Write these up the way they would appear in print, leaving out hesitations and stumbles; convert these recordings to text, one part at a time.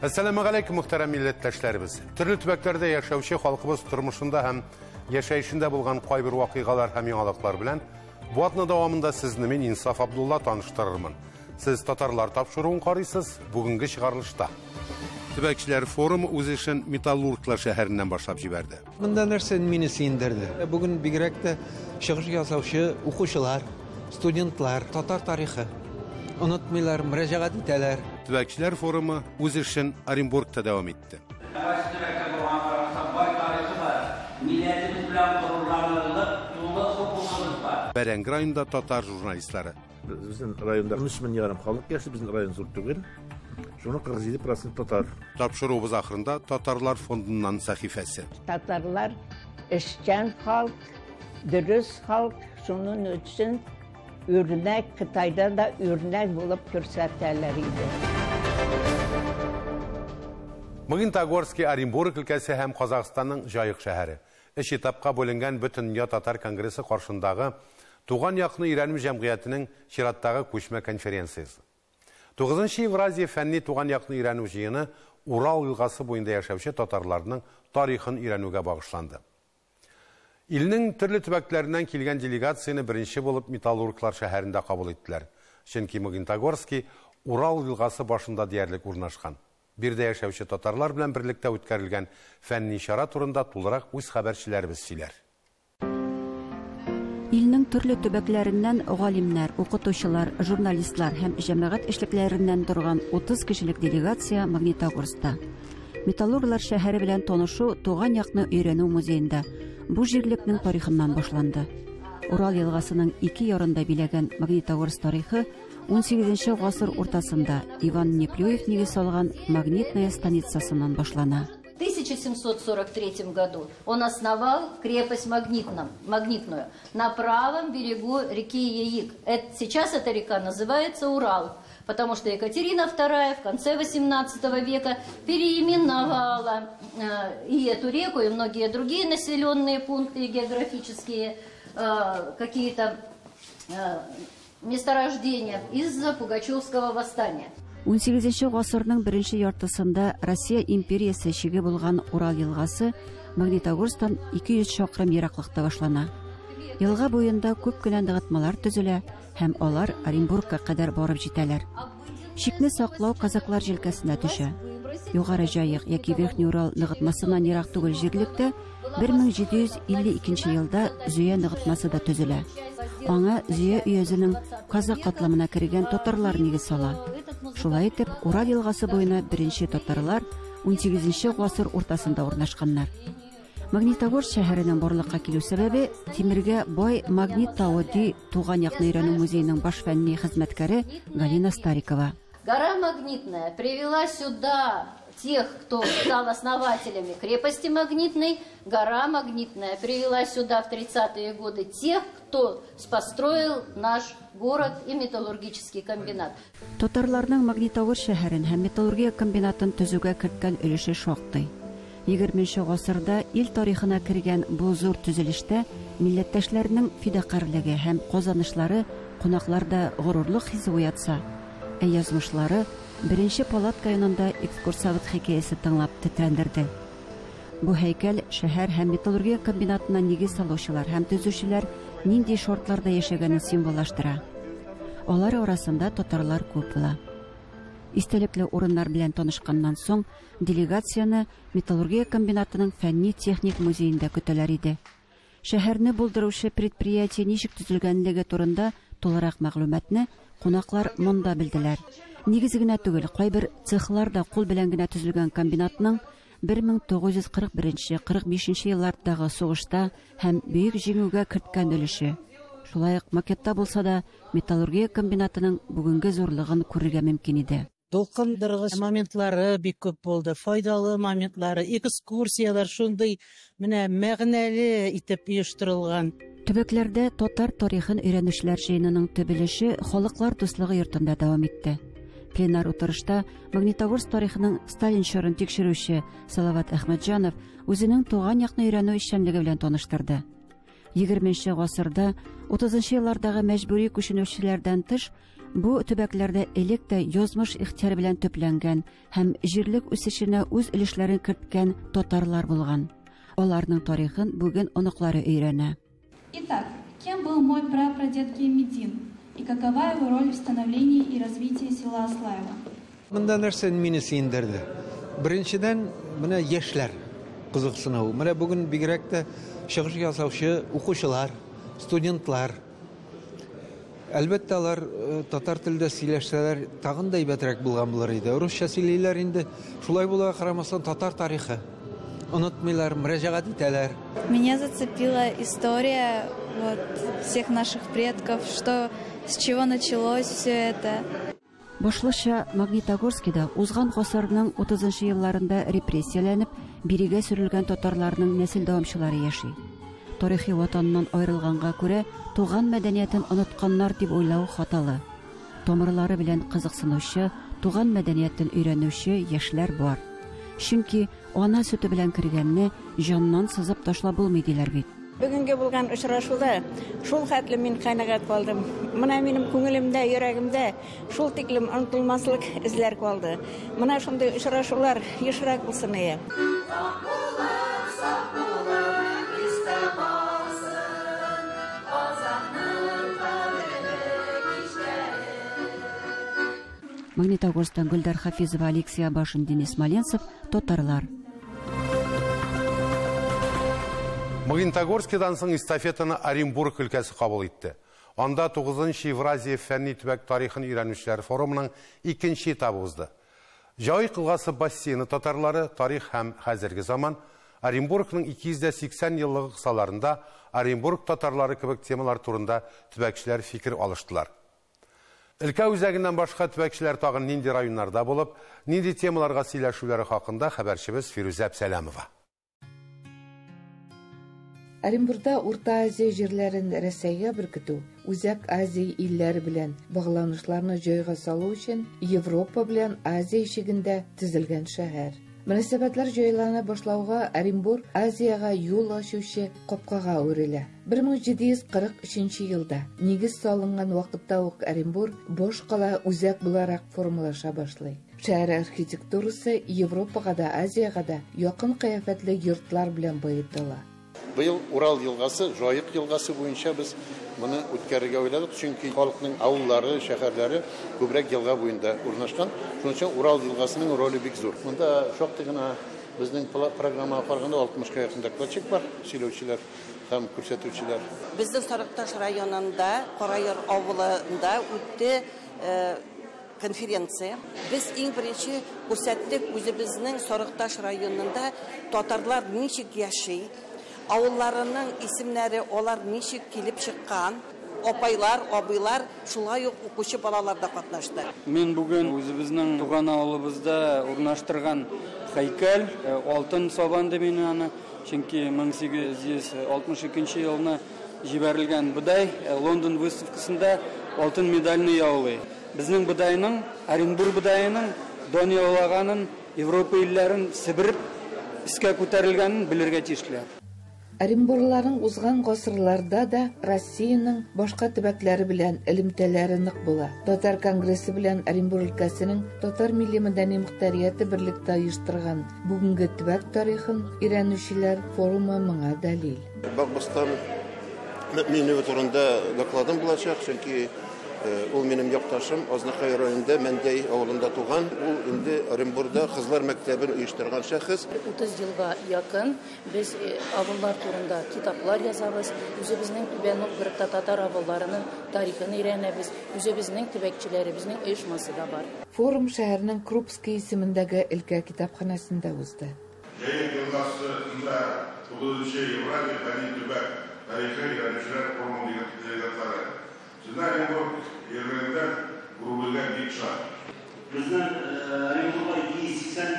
Assalamu alaikum muhterem milletteşlerimiz. Türlü tübeklerde yaşavşı halkımız turmuşunda hem yaşayışında bulgan kaybır vakıgalar hem yanılıklar bilen bu adına davamında sizni min İnsaf Abdullah tanıştırırım. Siz Tatarlar tapşırığın qarıysız bugünkü çıkarılışta. Tübekçiler forumu o'z işin Metallurglar şehrinden başlap jiberdi. Bundan narsa meni siyindirdi. Bugün bigrakda шығыш ясаучы укучылар, студентлар татар тарихы unutmaylar, müracaat ederler. Tübekçiler forumu o'z işin Orenburg'da devam etti. Beren rayonunda Tatar jurnalistleri. Bizim rayonda 13 bin yarım halk yaşıyor, bizim rayon zor değil. Şunu 47% Tatar. Tapşırığımız ahırında Tatarlar Fondu'ndan sahifesi. Tatarlar işçen halk, dürüst halk, şunun için örnek, Kıtay'da da örnek bulup gösterlerler idi. Magnitogorski Orenburg ülkesi hem Kazakistan'ın Jayık şehri. Üç etapka bölüngen bütün Dünya Tatar Kongresi karşısındağı Tuğan Yakını İranlı Cemiyeti'nin Şirat'tağı Koşma Konferensiyası. 9. Evraziya Fenni Tuğan Yakını İranlı jiyini Ural Yılgası boyunda yaşavşı Tatarlarının tarixin İranlığa bağışlandı. İlinin türlü tübeklerinden kelgen delegatsiyini birinci bulup Metallurglar şehirinde kabul ettiler. Çünkü Magnitogorski Ural Yılgası başında diyerlik urnaşkan. Bir de yaşavşı Tatarlar bilen birlikte ötkerilgen fenni işara turunda tularak öz haberçilerimiz siler. İlinin türlü tübeklerinden galimler, okutuşular, jurnalistler hem cemaat işliklerinden durgan 30 kişilik delegatsiya Magnitogorsk'ta. Metallurglar şehri bilen tanışı Tuğan Yakını Öğrenүү muzeyinde bu jirliknin tarihinden başlandı. Ural yılgasının iki yarında bilegen Magnitogorsk tarihi 18. asır ortasında Ivan Neplюев negi salgan Магнитная станицасынан başlana. В 1743 году он основал крепость Магнитную на правом берегу реки Яик. Сейчас эта река называется Урал, потому что Екатерина II в конце 18 века переименовала и эту реку, и многие другие населенные пункты географические, какие-то месторождения из-за Пугачевского восстания. 18. asırның birinci yartısında Россия империясы şigi bulgan Ural yılgası Magnitogorsk'tan 200 şakram yiraklıkta başlana. Yılga boyunda köp gelen dağıtmalar tüzüle hem olar Orenburg'a kadar barıp jiteler. Şikni saklaw Kazaklar jelkesine düşe. Yugarı Jayık яки Верхний Урал nıgıtmasından yirak tugul jirlikte 1752 yılda Züye nıgıtması da tüzüle. Ona Züye üyezinin Kazak katlamına kirgen Tatarlar negi sala. Şulay etip Ural yılgası boyuna birinci Tatarlar 18. asır ortasında ornaşkanlar. Magnitogorsk şehrining borliqqa kelүү sebebi Timirge boy Magnit tağı di Tuğan Yakını İranlı muzeyinin baş fenni hizmetkari Галина Старикова. Гора Магнитная привела сюда тех, кто стал основателями крепости Магнитной. Гора Магнитная привела сюда в 30-е годы тех, кто построил наш город и металлургический комбинат. Татарларның Magnitogorsk şehrin hem metallurgiya kombinатын түзүгө кирткан өлүшү шоктой. 20. asırda il tarihine kirgen bu zor tüzülüşte millettäşlerining fidakarligi hem kazanışları konaklarda gururluk hisi uyatsa, yazmışları birinci Palatka yanında ekskursavit hikayesi tınlap titrendirdi. Bu heykel şehir hem metallurgiya kombinatına negiz saluşular hem tüzüşüler nindi şartlarda yaşaganı simbollaştıra. Onlar arasında Tatarlar köp buла. İstelikli orunlar bilen tanışkandan soň delegatsiyany Metallurgiya kombinatının fenni texnik muzeyinde köteler idi. Şehirni bulduruvçu предприятие nişik tüzülgenligi turunda tolarak maglumatny konaklar munda bildiler. Negizigine tügül qaybir cexlarda kul bilen gine tüzülgen kombinatның 1941-45 yıllardağı soğuşta hem büyük jеңүүгө kirtken ölüşü. Şulayık maketta bolsa da Metallurgiya kombinatının bugünkü zorluğun көрүүгө mümkin idi. Толкындыргыч моментлары бик көп болду, файдалы моментлары, экскурсиялар шундай менә мәгънәле итеп оештырылган. Төбәкләрдә татар тарихын өйрәнүчеләр җыйынының төбелеше халыклар дуслыгы йортында дәвам итте. Пленар утырышта Magnitogorsk тарихының Сталин чорын тикшерүче Салават Әхмәтҗанов үзенең Туган якны өйрәнү эшчәнлеге белән таныштырды. 20-нче гасырда 30-нчы еллардагы мәҗбүри күченүчеләрдән тыш, бу төбәкләрдә элек тә язмыш ихтияр белән төпләнгән һәм җирлек үсешенә үз өлешләрен керткән татарлар булган. Аларның тарихын бүген оныклары өйрәнә. Итак, кем был мой прапрадед Гемедин и какова его роль в становлении и развитии села Аслаева? Монда нәрсә мине сөендерде? Беренчедән, менә яшьләр кызыксынуы. Менә бүген бигрәк тә чыгыш ясаучы укучылар, студентлар. Әлбәттә, алар татар телендә сөйләшсәләр, тагын да әйбәтрәк булган булыр иде. Русча сөйлиләр инде. Шулай була, карамастан татар тарихы. Онытмыйлар, мөрәҗәгать итәләр. Меня зацепила история всех наших предков, с чего началось все это. Башлыча Магнитогорскида узган гасырның 30-нчы елларында репрессияләнеп, бирегә сөрелгән татарларның нәсел дәвамчылары яши. Тарихи ватаннан аерылганга күрә, туган мәдәниятен онытканнар дип уйлау хаталы. Тамырлары белән кызыксынучы, туган мәдәниятен өйрәнүче яшьләр бар. Чөнки ана сөте белән кергәнне җаннан сызып ташлап булмый диләр бит. Бүгенге булган очрашуда шул хәтле мин канәгать калдым. Менә минем күңелемдә, йөрәгемдә шул тиклем онытылмаслык эзләр калды. Менә шундый очрашулар ешрак булсын ие. Магнитогорстан Гөлдар Хафизова, Алексей Абашин, Денис Смоленцев, татарлар. Магнитогорскидан соң эстафетаны Оренбург өлкәсе кабул итте. Анда 9-нчы Евразия фәнни төбәк тарихын өйрәнүчеләр форумының 2нче этабы узды. Җайык елгасы бассейны татарлары тарих һәм хәзерге заман Оренбургның 280 еллык кысаларында Оренбург татарлары кебек темалар турында төбәкчеләр фикер алыштылар. Өлкә үзәгеннән башка төбәкчеләр тагын нинди районнарда булып, нинди темаларга сөйләшүләре хакында хәбәрчебез Фирүзә Сәләмова. Оренбургда Урта Азия җирләрен Рәсәйгә беркетү, Үзәк Азия илләре белән багланышларны җайга салу өчен Европа белән Азия ишегендә төзелгән шәһәр. Мөнәсәбәтләр җайлана башлауга Оренбург Азияга юл ачучы капкага үрелә. 1743 елда нигез салынган вакытта ук Оренбург бош кала үзәк буларак формалаша башлый. Шәһәр архитектурасы Европага да, Азияга да якын кыяфәтле йортлар белән баетыла. Быел Урал елгасы, Җаек елгасы буенча без моны үткәрергә уйладык, чөнки халыкның авыллары, шәһәрләре күбрәк елга буенда урнашкан. Шуның өчен Урал елгасының роле бик зур. Монда шактый гына безнең программага караганда 60-ка якын докладчик бар, сөйләүчеләр һәм күрсәтүчеләр. Безнең Сарыкташ районында, Карайыр авылында үтте конференция. Без иң беренче күрсәттек үзебезнең Сарыкташ районында татарлар ничек яши, авылларының исемнәре, олар ничек килеп чыккан, апайлар, абыйлар, шулай ук укучы балалар да катнашты. Мен бүген үзебезнең туган авылыбызда урнаштырган һәйкәл, алтын сабан дип мин аны, чөнки 1862 елны җибәрелгән бодай Лондон выставкасында алтын медальны яулый. Безнең бодайның, Оренбург бодайының дөньялаганын, Европа илләрен сибиреп искә күтәрелгәнен белергә тиешләр. Оренбургларның узган гасырларда да Россиянең башка төбәкләре белән элемтәләре нык була. Татар конгрессы белән Оренбург өлкәсенең татар милли мәдәни мөхтәрияте берлектә оештырган бүгенге төбәк тарихын өйрәнүчеләр форумы моңа дәлил. Бакбастан мине турында докладым булачак, чөнки ул минем якташым Азнакай районында Мәндәй авылында туган. Ул инде Оренбургда кызлар мәктәбен оештырган шәхес. 30 елга якын без авыллар турында китаплар язабыз. Үзебезнең Түбән Новгородта татар авылларының тарихын өйрәнәбез. Үзебезнең төбәкчеләребезнең оешмасы да бар. Форум шәһәрнең Крупский исемендәге өлкә китапханәсендә узды. Җәйек елгасында 9-нчы Евразия фәнни төбәк тарихи өйрәнүчеләр форумы делегатлары. Оренбург yerlerinde grubuyla bir şart. Bizden Orенбург'a 280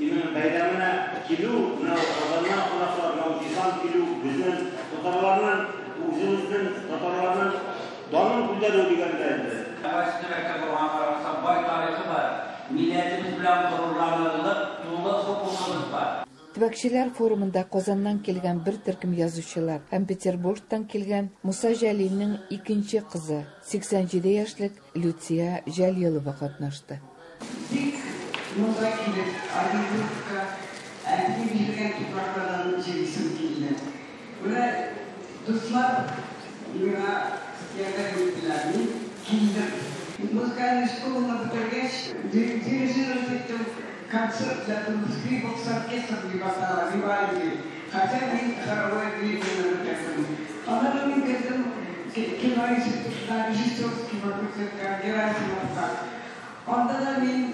yılının bayramına kilo, adamlar kulaklar, 100 kilo bizden Tatarlarının, uzunuzun Tatarlarının donun kulları ödügenlerdi. Başka mektep olan bay tarihi var. Milletimiz bilen gururlanırlık, tuğla sokulmamız var. Төбәкчеләр форумында Казаннан килгән бер төркем язучылар һәм Петербургтан килгән Муса Жәлилнең икенче кызы 87 яшьлек Люция Жәлилова катнашты. Муса килеп, Оренбургка әйтелгән тупраклардан җирсен килде. Менә дуслар миңа ярдәм иттеләр. Мин килдем. Музыкальный школаны битергәч, дирижер иттем. Концерт для скрипок с оркестром Виватара, Вивальди. Хотя мы хоровое движение написали. Она мне говорит, киноинститутта режиссерский факультетка Герасимовка. Onda da men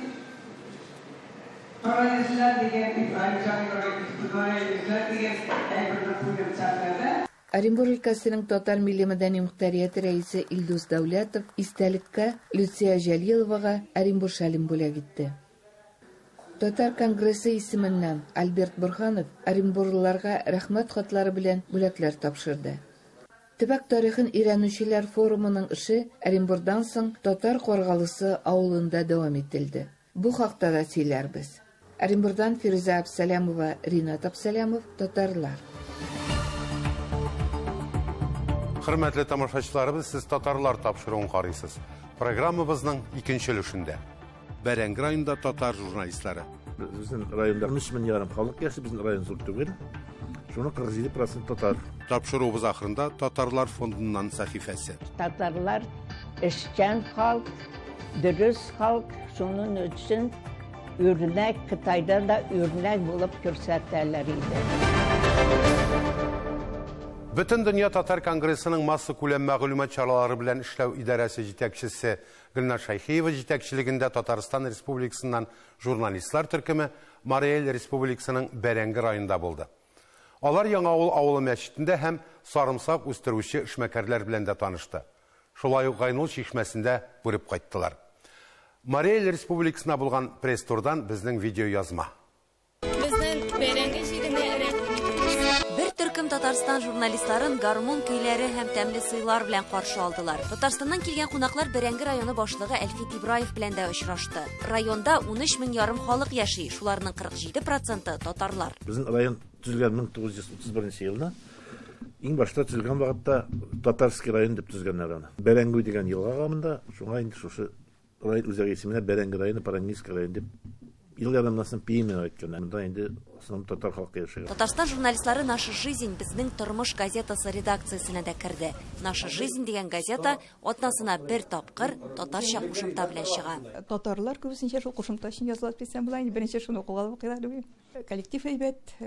Paralizler деген İbrahim Can'ın Paralizler деген әйберді күйдім сәтлерді. Оренбург өлкәсенең татар милли мәдәни мөхтәрияте рәисе Илдус Дәүләтов истәлеккә Люция Жәлиловага Оренбург шәлем бүләк итте. Татар конгрессы исеменнән Альберт Бурханов оренбурлыларга рәхмәт хатлары белән бүләкләр тапшырды. Төбәк тарихын өйрәнүчеләр форумының эше Оренбургдан соң Татар Каргалысы авылында дәвам ителде. Бу хакта да сөйләрбез. Оренбургдан Фируза Абсалямова, Ринат Абсалямов, Татарлар. Хөрмәтле тамашачыларыбыз, сез Татарлар тапшыруын карыйсыз. Программабызның икенче өлешендә. Бәрәңге районында татар журналистлары. Bizning rayonda 13 yarım xalq yaşayır, bizning rayon zor түгел. Şunu 47% tatar. Тапшыруыбыз ахырында Татарлар фондуннан сәхифәсе. Татарлар эшчән халык, дөрес халык, шуның өчен үрнәк Кытайда да үрнәк булып күрсәтәләр иде. Бөтен дөнья татар конгрессының масса күләм мәгълүмат чаралары белән эшләү идарәсе җитәкчесе Гөлнар Шайхиева җитәкчелегендә Татарстан Республикасыннан журналистлар төркеме Мари-Эл Республикасының Бәрәңге районында булды. Алар Яңавыл авылы мәчетендә һәм сарымсак үстерүче эшмәкәрләр белән дә танышты. Шулай ук Гайнул чишмәсендә күреп кайттылар. Мари-Эл Республикасына булган пресс-турдан безнең видео язма. Безнең Бәрәңге җирендә Татарстан журналистларын гармон көйләре һәм тәмле сыйлар белән каршы алдылар. Татарстаннан килгән кунаклар Бәрәңге районы башлыгы Әлфит Ибраев белән дә очрашты. Районда 13 мең ярым халык яши, шуларның 47% татарлар. Безнең район төзелгән 1931 елда. Иң башта төзелгән вакытта Татарский район дип төзелгәннәр аны. Бәрәңге дигән елга гамында, шуңа инде шушы район үзәге исеменә Бәрәңге районы Паранийский район дип еллардан соң пиемен әйткән. Анда инде татар халкы яшәгән. Татарстан журналистлары «Наша жизнь» безнең тормыш газетасы редакциясына да керде. «Наша жизнь» дигән газета атнасына бер тапкыр татарча кушымта белән чыга. Татарлар күбесенчә шул кушымта өчен язылып дисәм була, инде беренче шуны укыган вакыйлар дип. Коллектив әйбәт,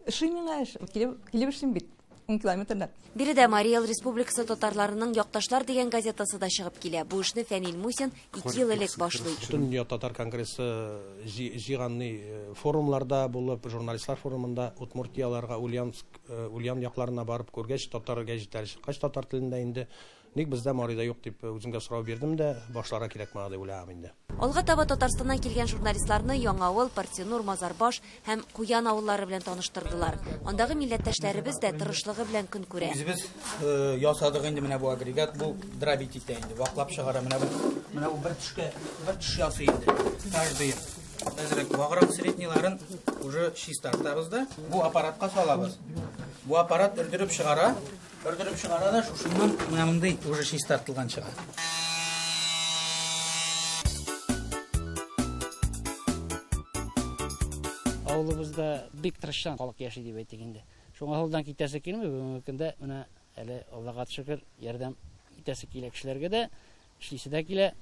эше миңа килеп эшлим бит. 10 километрдан. Биредә Мари-Эл Республикасы татарларының якташлар дигән газетасы да чыгып килә. Бу эшне Фәнил Мусин 2 ел элек башлый. Дөнья татар конгрессы җыйганны форумларда булып, журналистлар форумында Удмуртияларга, Ульян якларына барып күргәч, татар гәҗитләре чыккач татар телендә инде ник бездә Марида юк дип үземгә сорау бирдем дә, башларга кирәкмәде дип уйлыйм инде. Алга таба Татарстаннан килгән журналистларны Яңавыл, Партинур, Мазарбаш һәм Куян авыллары белән таныштырдылар. Андагы милләттәшләребез дә тырышлыгы белән көн күрә. Без ясадык инде менә бу агрегат, бу дробить итә инде. Ваклап чыгара менә бу бер төш ясый инде. Каждый әзрәк ваграк средниларын уже чистартабыз да. Бу аппаратка салабыз. Бу аппарат өрдүрүп чыгара да шушыннан менә мондай уже чистартылган чыга. Авылыбызда бик тырышчан халык яши дип әйтик инде. Шуңа авылдан китәсе килми, бүгенге көндә менә әле Аллага шөкер ярдәм итәсе килә кешеләргә дә, эшлисе дә килә.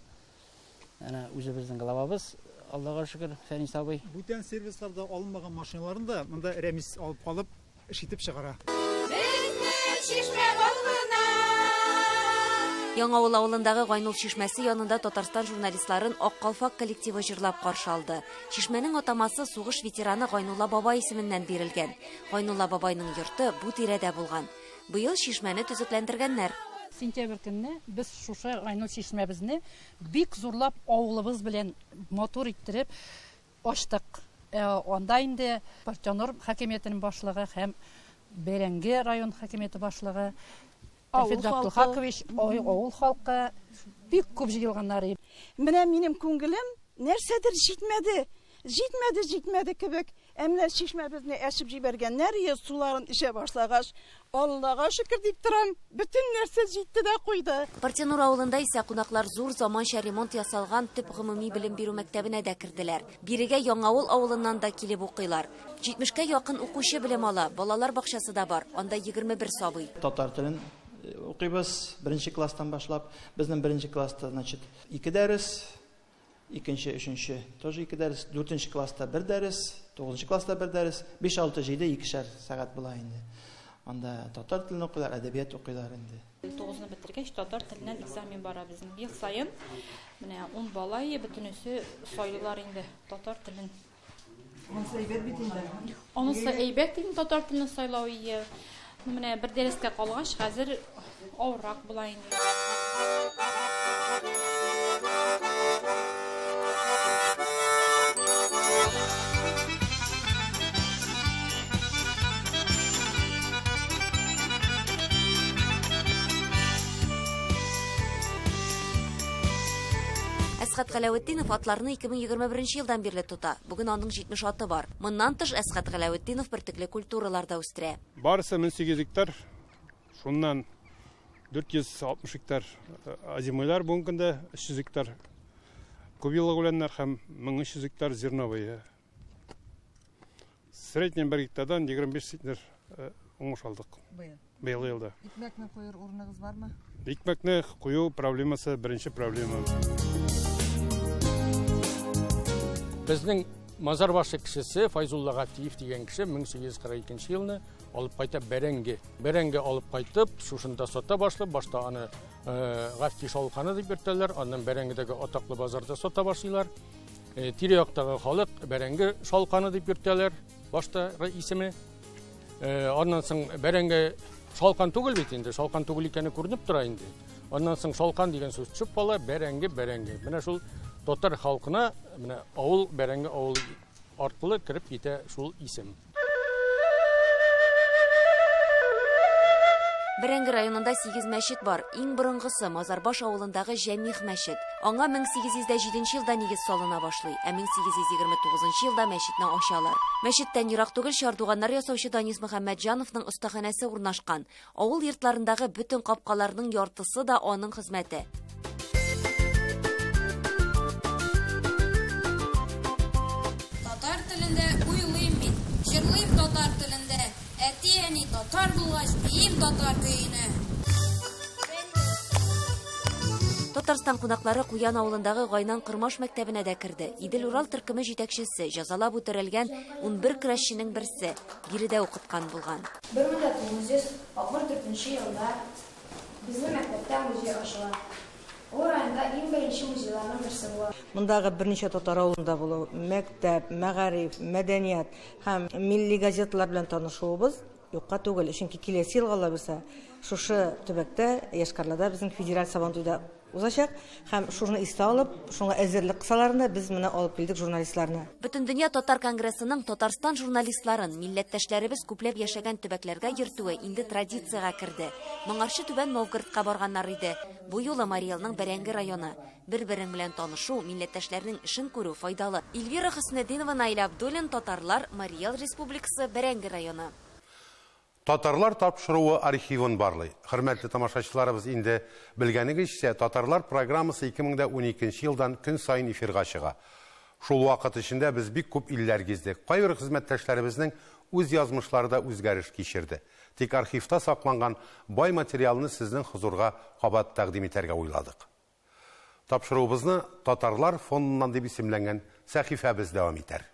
Әнә үзебезнең главабыз Аллага шөкер Фәнис абый. Бүтән сервисларда алынмаган машиналарын да монда рәмис алып калып эш итеп чыгара. Яңавыл авылындагы Гайнул чишмәсе янында Татарстан журналистларын Ак калфак коллективы җырлап каршы алды. Чишмәнең атамасы сугыш ветераны Гайнулла бабай исеменнән бирелгән. Гайнулла бабайның йорты бу тирәдә булган. Быел чишмәне төзекләндергәннәр. Сентябрь көнне без шушы Гайнул чишмәбезне бик зурлап авылыбыз белән мотор иттереп ачтык. Анда инде Партинур хакимиятенең башлыгы һәм Бәрәңге район хакимияте башлыгы Әлфит Абдулхакович авыл халкы бик күп җыелганнар. Менә минем күңелем нәрсәдер җитмәде кебек. Әмінә шишмә бізіне әшіп жібергеннер, суларын іше башлағаш, Аллаға шүкір деп тұрам, бүтін нәрсе жетті де қойды. Партенур ауылында исә кунаклар зур заманча ремонт ясалган төп гомуми белем бирү мәктәбенә дә керделәр. Бирегә Яңавыл авылыннан да килеп укыйлар. 70-кә якын укучы белем ала, балалар бакчасы да бар, анда 21 сабый. Татар телен укыйбыз, 1-нче класстан башлап, безнең 1-нче класста, значит, 2 дәрес, 2-нче, 3-нче тоже 2 дәрес, 4-нче класста 1 дәрес, 9-нчы класста 1 дәрес, 5-6-7 2 сәгать була инде. Анда татар телен укыйлар, әдәбият укыйлар инде. 9-ны бетергәч татар теленнән экзамен бара безнең. Ел сайын менә 10 бала бөтенесе сайлыйлар инде татар телен. Онысы әйбәт бит инде. Онысы әйбәт инде татар телен сайлау ие. Менә бер дәрескә калгач, хәзер авыррак була инде. Әсхат Галәветдинов атларны 2021 елдан бирле тута. Бүген аның 70 аты бар. Моннан тыш Әсхат Галәветдинов бертикле культураларда үстерә. Барысы 18 гектар, шуннан 460 гектар азимойлар, бүгенге көндә 300 гектар кубилык үләннәр һәм 1300 гектар зерновые. Средний 1 гектардан 25 центнер уңыш алдык. Быел елда. Икмәкне куер урыныгыз бармы? Икмәкне кую проблемасы беренче проблема. Безнең мазар башы кешесе Файзулла Гафиев дигән кеше 1842 елны алып кайтып Бәрәңге алып кайтып, шушында сата башлап, башта аны Гафи шалканы дип йөртәләр, аннан Бәрәңгедәге атаклы базарда сата башлыйлар. Тирә-яктагы халык Бәрәңге шалканы дип йөртәләр, башта исеме. Аннан соң Бәрәңге шалкан түгел бит инде, шалкан түгел икәне күренеп тора инде. Аннан соң шалкан дигән сүз чыгып кала, Бәрәңге. Менә шул татар халкына менә авыл Бәрәңге авыл аркылы кирип китә шул исем. Бәрәңге районында 8 мәчет бар. Иң борынгысы Мазарбаш авылындагы Җәмих мәчет. Аңа 1807 елда нигез салына башлый, ә 1829 елда мәчетне ачалар. Мәчеттән ерак түгел чардуганнар ясаучы Данис Мөхәммәтҗановның остаханәсе урнашкан. Авыл йортларындагы бүтән капкаларның яртысы да аның хезмәте. Татар телендә уйлыйм мин, җырлыйм татар телендә. Әти-әни татар булгач, биим татар көенә. Татарстан кунаклары Куян авылындагы Гайнан Кырмаш мәктәбенә дә керде. Идел Урал төркеме җитәкчесе, җәзалап үтерелгән 11 көрәшченең берсе, биредә укыткан булган. 1964 елда безнең мәктәптә музей ачыла. Ул районда иң беренче музейларның берсе була. Мондагы берничә татар авылында булу, мәктәп, мәгариф, мәдәният һәм милли газеталар белән танышуыбыз юкка түгел. Чөнки киләсе елга булса, шушы төбәктә Яшкарлада безнең федераль сабантуйда узачак һәм шуны истә алып, шуңа әзерлек кысаларында без моны алып килдек журналистларны. Бөтендөнья татар конгрессының Татарстан журналистларын милләттәшләребез күпләп яшәгән төбәкләргә йөртүе инде традициягә керде. Моңарчы Түбән Новгородка барганнар иде. Бу юлы Мариэлның Бәрәңге районы. Бер-берең белән танышу, милләттәшләрнең эшен күрү файдалы. Эльвира Хөснетдинова, Наиля Абдуллин, Татарлар, Мариэл Республикасы, Бәрәңге районы. Татарлар тапшыруы архивын барлый. Хөрмәтле тамашачыларыбыз, инде белгәнегезчә, Татарлар программасы 2012 елдан көн сайын эфирга чыга. Шул вакыт эчендә без бик күп илләр гиздек. Кайбер хезмәттәшләребезнең үз язмышларында үзгәреш кичерде. Тик архивта сакланган бай материалны сезнең хузурга кабат тәкъдим итәргә уйладык. Тапшыруыбызны Татарлар фондыннан дип исемләнгән сәхифәбез дәвам итәр.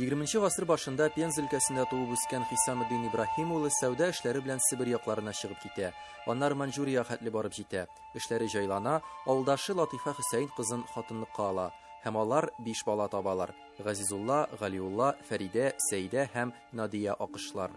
20 гасыр башында Пенза өлкәсендә туып үскән Хисамыддин Ибраһим улы сәүдә эшләре белән Сибир якларына чыгып китә. Аннары Маньчжурия хәтле барып җитә. Эшләре җайлана, авылдашы Латифа Хөсәин кызын хатынлыкка ала. Һәм алар 5 бала табалар. Газизулла, Галиулла, Фәридә, Сәйдә һәм Надия акышлар.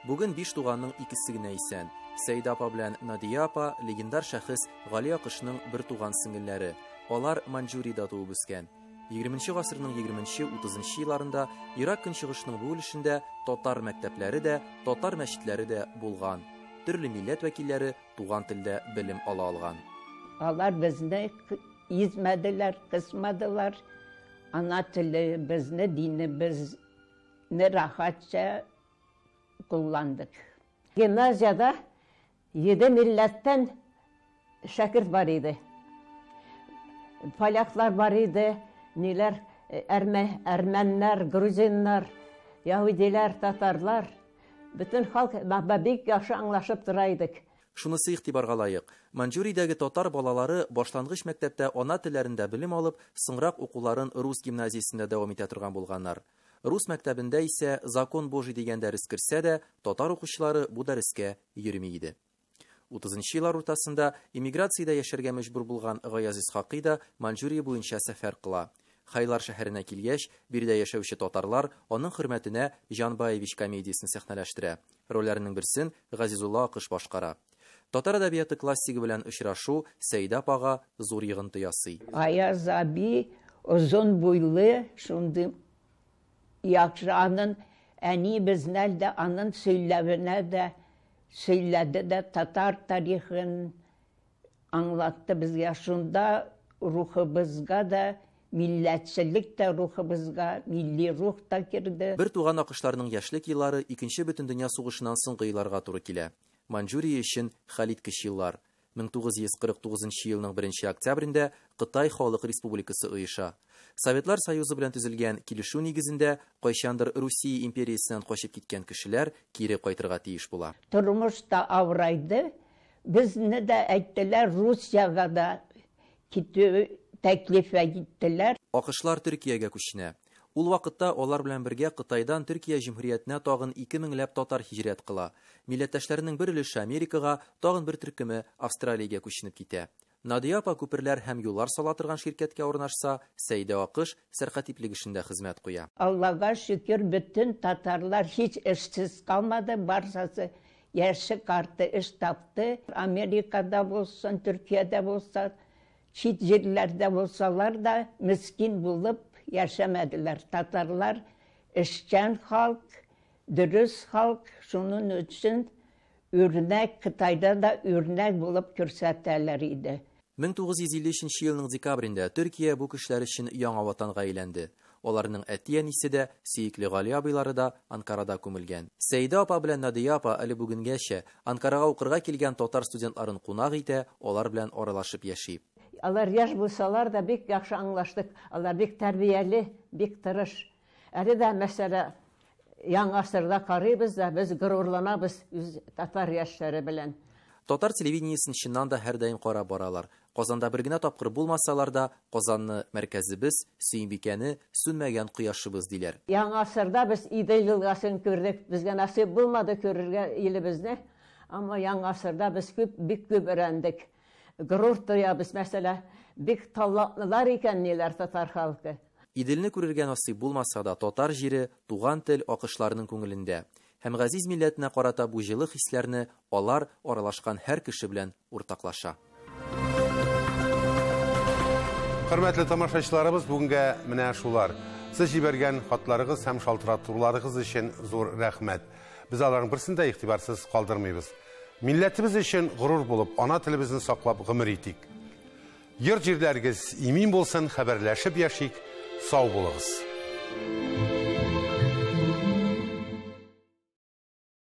Бүген 5 туганның икесе генә исән. Сәйдә апа белән Надия апа легендар шәхес Гали акышның бер туган сеңелләре. Алар Маньчжуриядә туып үскән. 20 гасырның 20-30 елларында Ирак көнчыгышының бу өлешендә татар мәктәпләре дә, татар мәчетләре дә булган. Төрле милләт вәкилләре туган телдә белем ала алган. Алар безне измәделәр, кысмадылар. Ана телебезне, динебезне рахатча kullandık. Gimnaziyada 7 milletten şakirт var idi. Polyaklar var idi, Ermenler, Gruzinler, Yahudiler, Tatarlar. Bütün halk bek yaxşı anlaşıp duraydık. Шунысы игътибарга лайык. Маньчжуриядәге татар балалары башлангыч мәктәптә ана телләрендә белем алып, соңрак укуларын рус гимназиясендә дәвам итә торган булганнар. Рус мәктәбендә исә Закон Божий дигән дәрес керсә дә, татар укучылары бу дәрескә йөрми иде. 30-нчы еллар уртасында иммиграциядә яшәргә мәҗбүр булган Гаяз Исхакый да Маньчжурия буенча сәфәр кыла. Хайлар шәһәренә килгәч, биредә яшәүче татарлар аның хөрмәтенә Жанбаевич комедиясын сәхнәләштерә. Рольләрнең берсен Газизулла Акыш башкара. Татар әдәбияты классигы белән очрашу Сәйдә апага зур йогынты ясый. Аяз аби озын буйлы, шундый яхшы анын әни безнәл дә анын сөйләвенә дә сөйләде дә татар тарихын аңлатты безгә. Шунда рухыбызга да, милләтчелек тә рухыбызга, милли рух та кирде. Бер туган акышларның яшьлек еллары 2нче бөтен дөнья сугышыннан соңгы елларга туры килә. Маньчжурия өчен хәлиткеч еллар. 1949 елның 1 октябрендә Кытай Халык Республикасы оеша. Советлар Союзы белән төзелгән килешү нигезендә кайчандыр Русия империясеннән качып киткән кешеләр кире кайтырга тиеш була. Тормышта авырайды. Безне дә әйттеләр, Русияга да китү тәклиф иттеләр. Акышлар Төркиягә күченә. Ул вакытта алар белән бергә Кытайдан Төркия җумһуриятенә тагын 2000ләп татар һиҗрәт кыла. Милләттәшләренең бер өлеше Америкага, тагын бер төркеме Австралиягә күченеп китә. Надия апа күперләр һәм юллар сала торган ширкәткә урнашса, Сәйдә Акыш сәркатиплек эшендә хезмәт куя. Аллага шөкер, бөтен татарлар һич эшсез калмады, барсасы яши карты эш тапты. Америкада булсын, Төркиядә булса, чит җирләрдә булсалар да мискин булып яшәмәделәр. Татарлар эшчән халык, дөрес халык, шуның өчен үрнәк, Кытайда да үрнәк булып күрсәтәләр иде. 1953 елның декабрендә Төркия бу кешеләр өчен яңа ватанга әйләнде. Аларның әти-әнисе дә, сөекле Гали абыйлары да Анкарада күмелгән. Сәйдә апа белән Надия апа әле бүгенгәчә Анкарага укырга килгән татар студентларын кунак итә, алар белән аралашып яши. Алар яшь булсалар да бик яхшы аңлаштык. Алар бик тәрбияле, бик тырыш. Әле дә мәсәлә яңа асырда карыйбыз да, без горурланабыз үз татар яшьләре белән. Татар телевидениесен чыннан да һәр даим карап баралар. Казанда бер генә тапкыр булмасалар да, Казанны мәркәзебез, Сөембикәне сүнмәгән кояшыбыз диләр. Яңа асырда без Идел елгасын күрдек. Безгә насыйп булмады күрергә илебезне. Әмма яңа асырда без бик күп өйрәндек. Горур тоябыз, мәсәлә, бик талантлылар икән ниләр татар халкы. Иделне күрергә насыйп булмаса да, татар җире, туган тел акышларының күңелендә. Һәм газиз милләтенә карата бу җылы хисләрне алар аралашкан һәр кеше белән уртаклаша. Хөрмәтле тамашачыларыбыз, бүгенгә менә шулар. Сез җибәргән хатларыгыз һәм шалтыратуларыгыз өчен зур рәхмәт. Без аларның берсен дә игътибарсыз калдырмыйбыз. Милләтебез өчен горур булып, ана телебезне саклап гомер итик. Йорт җирләрегез имин булсын, хәбәрләшеп яшик, сау булыгыз.